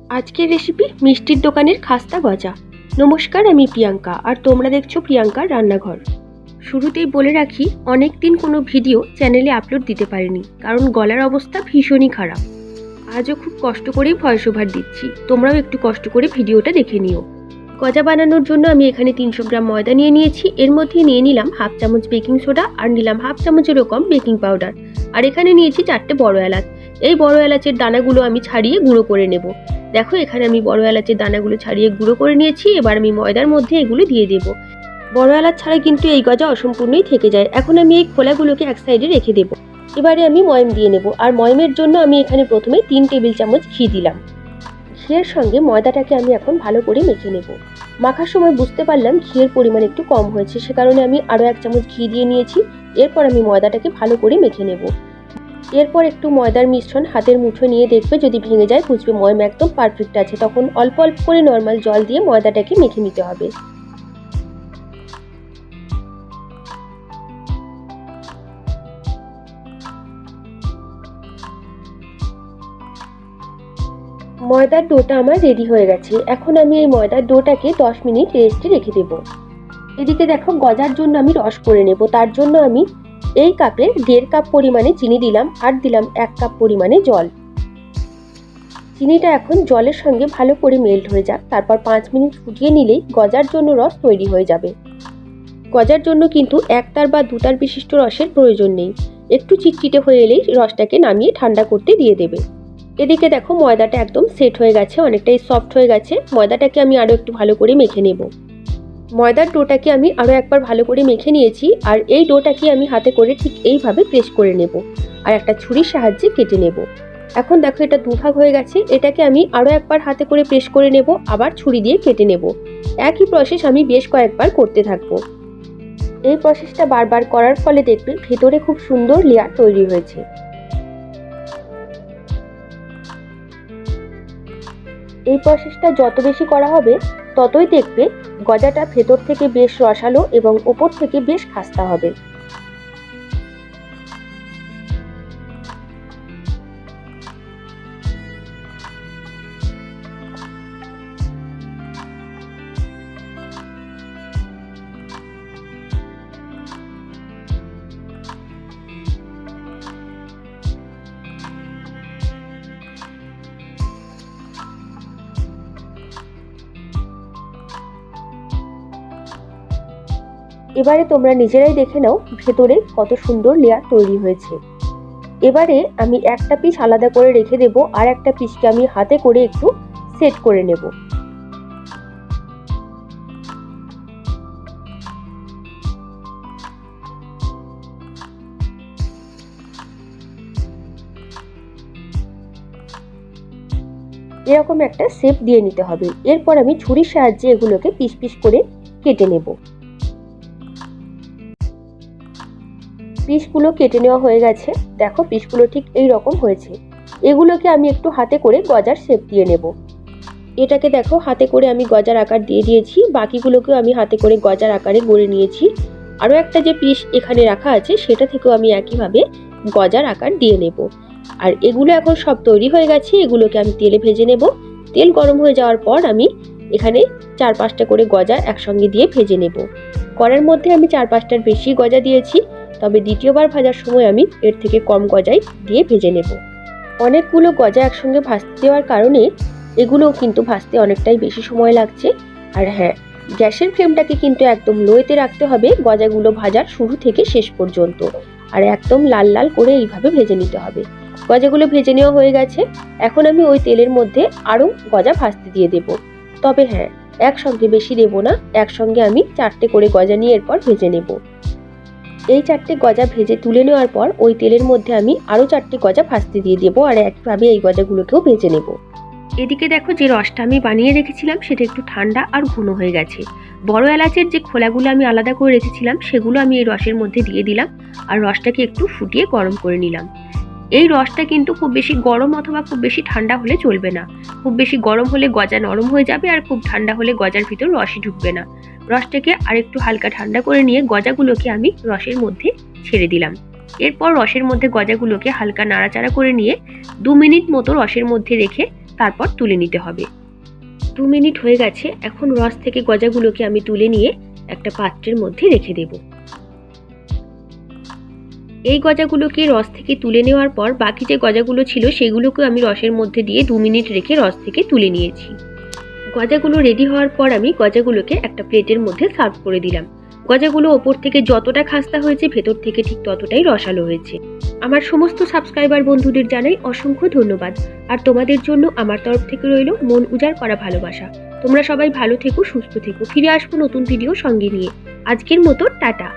আজকের রেসিপি মিষ্টির দোকানের খাস্তা গজা। নমস্কার, আমি প্রিয়াঙ্কা আর তোমরা দেখছো প্রিয়াঙ্কার রান্নাঘর। শুরুতেই বলে রাখি, অনেক দিন কোনো ভিডিও চ্যানেলে আপলোড দিতে পারিনি, কারণ গলার অবস্থা ভীষণই খারাপ। আজও খুব কষ্ট করেই ভয়েস ওভার দিচ্ছি, তোমরাও একটু কষ্ট করে ভিডিওটা দেখে নিও। গজা বানানোর জন্য আমি এখানে 300 গ্রাম ময়দা নিয়ে নিয়েছি। এর মধ্যে নিয়ে নিলাম হাফ চামচ বেকিং সোডা আর নিলাম হাফ চামচের কম বেকিং পাউডার। আর এখানে নিয়েছি 4টে বড় এলাচ। এই বড় এলাচের দানাগুলো আমি ছাড়িয়ে গুঁড়ো করে নেব। দেখো, এখানে আমি বড় এলাচের দানাগুলো ছাড়িয়ে গুঁড়ো করে নিয়েছি। এবার আমি ময়দার মধ্যে এগুলো দিয়ে দেব। বড় এলাচ ছাড়া কিন্তু এই গজা অসম্পূর্ণই থেকে যায়। এখন আমি এই খোলাগুলোকে এক সাইডে রেখে দেব। এবারে আমি ময়ম দিয়ে নেব। আর ময়মের জন্য আমি এখানে প্রথমে 3 টেবিল চামচ ঘি দিলাম। ঘিয়ের সঙ্গে ময়দাটাকে আমি এখন ভালো করে মেখে নেব। মাখার সময় বুঝতে পারলাম ঘিয়ের পরিমাণ একটু কম হয়েছে, সে কারণে আমি আরও 1 চামচ ঘি দিয়ে নিয়েছি। এরপর আমি ময়দাটাকে ভালো করে মেখে নেব। এরপর একটু ময়দার মিশ্রণ হাতের মুঠোয় নিয়ে দেখবে, যদি ভেঙে যায় বুঝবে ময়ম একদম পারফেক্ট আছে। তখন অল্প অল্প করে নর্মাল জল দিয়ে ময়দাটাকে মেখে নিতে হবে। ময়দার ডোটা আমার রেডি হয়ে গেছে। এখন আমি এই ময়দার ডোটাকে 10 মিনিট রেস্টে রেখে দেব। এদিকে দেখো, গজার জন্য আমি রস করে নেব। তার জন্য আমি এই কাপের 1.5 কাপ পরিমাণে চিনি দিলাম আর দিলাম 1 কাপ পরিমাণে জল। চিনিটা এখন জলের সঙ্গে ভালো করে মেল্ট হয়ে যাক, তারপর 5 মিনিট ফুটিয়ে নিলেই গজার জন্য রস তৈরি হয়ে যাবে। গজার জন্য কিন্তু 1 তার বা 2 তার বিশিষ্ট রসের প্রয়োজন নেই। একটু চিটচিটে হয়ে এলেই রসটাকে নামিয়ে ঠান্ডা করতে দিয়ে দেবে। এদিকে দেখো, ময়দাটা একদম সেট হয়ে গেছে, অনেকটাই সফট হয়ে গেছে। ময়দাটাকে আমি আরও একটু ভালো করে মেখে নেব। ময়দার ডোটাকে আমি আরও একবার ভালো করে মেখে নিয়েছি। আর এই ডোটাকে আমি হাতে করে ঠিক এইভাবে প্রেস করে নেব আর একটা ছুরির সাহায্যে কেটে নেব। এখন দেখো, এটা দুভাগ হয়ে গেছে। এটাকে আমি আরও একবার হাতে করে প্রেস করে নেব, আবার ছুরি দিয়ে কেটে নেব। একই প্রসেস আমি বেশ কয়েকবার করতে থাকবো। এই প্রসেসটা বারবার করার ফলে দেখবে ভেতরে খুব সুন্দর লেয়ার তৈরি হয়েছে। এই প্রসেসটা যত বেশি করা হবে ততই দেখবে গজাটা ভেতর থেকে বেশ রসালো এবং ওপর থেকে বেশ খাস্তা হবে। এবারে তোমরা নিজেরাই দেখে নাও ভেতরে কত সুন্দর লেয়ার তৈরি হয়েছে। এবারে আমি একটা পিস আলাদা করে রেখে দেব আর একটা পিসকে আমি হাতে করে একটু সেট করে নেব। এরকম একটা শেপ দিয়ে নিতে হবে। এরপর আমি ছুরির সাহায্যে এগুলোকে পিস পিস করে কেটে নেব। পিসগুলো কেটে নেওয়া হয়ে গেছে। দেখো, পিসগুলো ঠিক এই রকম হয়েছে। এগুলোকে আমি একটু হাতে করে গজার শেপ দিয়ে নেব। এটাকে দেখো, হাতে করে আমি গজার আকার দিয়ে দিয়েছি। বাকিগুলোকেও আমি হাতে করে গজার আকারে গড়ে নিয়েছি। আরও একটা যে পিস এখানে রাখা আছে সেটা থেকেও আমি একইভাবে গজার আকার দিয়ে নেব। আর এগুলো এখন সব তৈরি হয়ে গেছে। এগুলোকে আমি তেলে ভেজে নেব। তেল গরম হয়ে যাওয়ার পর আমি এখানে 4-5টা করে গজা একসঙ্গে দিয়ে ভেজে নেব। কড়ার মধ্যে আমি 4-5টার বেশি গজা দিয়েছি, তবে দ্বিতীয়বার ভাজার সময় আমি এর থেকে কম গজাই দিয়ে ভেজে নেব। অনেকগুলো গজা একসঙ্গে ভাজতে দেওয়ার কারণে এগুলোও কিন্তু ভাজতে অনেকটাই বেশি সময় লাগছে। আর হ্যাঁ, গ্যাসের ফ্লেমটাকে কিন্তু একদম লোতে রাখতে হবে গজাগুলো ভাজার শুরু থেকে শেষ পর্যন্ত। আর একদম লাল লাল করে এইভাবে ভেজে নিতে হবে। গজাগুলো ভেজে নেওয়া হয়ে গেছে। এখন আমি ওই তেলের মধ্যে আরও গজা ভাজতে দিয়ে দেব। তবে হ্যাঁ, একসঙ্গে বেশি দেব না। একসঙ্গে আমি 4টে করে গজা নিয়ে এরপর ভেজে নেব। এই 4টে গজা ভেজে তুলে নেওয়ার পর ওই তেলের মধ্যে আমি আরও 4টে গজা ভাজতে দিয়ে দেবো আর একইভাবে এই গজাগুলোকেও ভেজে নেব। এদিকে দেখো, যে রসটা আমি বানিয়ে রেখেছিলাম সেটা একটু ঠান্ডা আর ঘন হয়ে গেছে। বড় এলাচের যে খোলাগুলো আমি আলাদা করে রেখেছিলাম সেগুলো আমি এই রসের মধ্যে দিয়ে দিলাম আর রসটাকে একটু ফুটিয়ে গরম করে নিলাম। এই রসটা কিন্তু খুব বেশি গরম অথবা খুব বেশি ঠান্ডা হলে চলবে না। খুব বেশি গরম হলে গজা নরম হয়ে যাবে আর খুব ঠান্ডা হলে গজার ভিতর রসই ঢুকবে না। রসটাকে আরেকটু হালকা ঠান্ডা করে নিয়ে গজাগুলোকে আমি রসের মধ্যে ছেড়ে দিলাম। এরপর রসের মধ্যে গজাগুলোকে হালকা নাড়াচাড়া করে নিয়ে 2 মিনিট মতো রসের মধ্যে রেখে তারপর তুলে নিতে হবে। 2 মিনিট হয়ে গেছে। এখন রস থেকে গজাগুলোকে আমি তুলে নিয়ে একটা পাত্রের মধ্যে রেখে দেব। এই গজাগুলোকে রস থেকে তুলে নেওয়ার পর বাকি যে গজাগুলো ছিল সেগুলোকে আমি রসের মধ্যে দিয়ে 2 মিনিট রেখে রস থেকে তুলে নিয়েছি। গজাগুলো রেডি হওয়ার পর আমি গজাগুলোকে একটা প্লেটের মধ্যে সার্ভ করে দিলাম। গজাগুলো ওপর থেকে যতটা খাস্তা হয়েছে ভেতর থেকে ঠিক ততটাই রসালো হয়েছে। আমার সমস্ত সাবস্ক্রাইবার বন্ধুদের জানাই অসংখ্য ধন্যবাদ। আর তোমাদের জন্য আমার তরফ থেকে রইল মন উজাড় করা ভালোবাসা। তোমরা সবাই ভালো থেকো, সুস্থ থেকো। ফিরে আসবো নতুন ভিডিও সঙ্গে নিয়ে। আজকের মতো টাটা।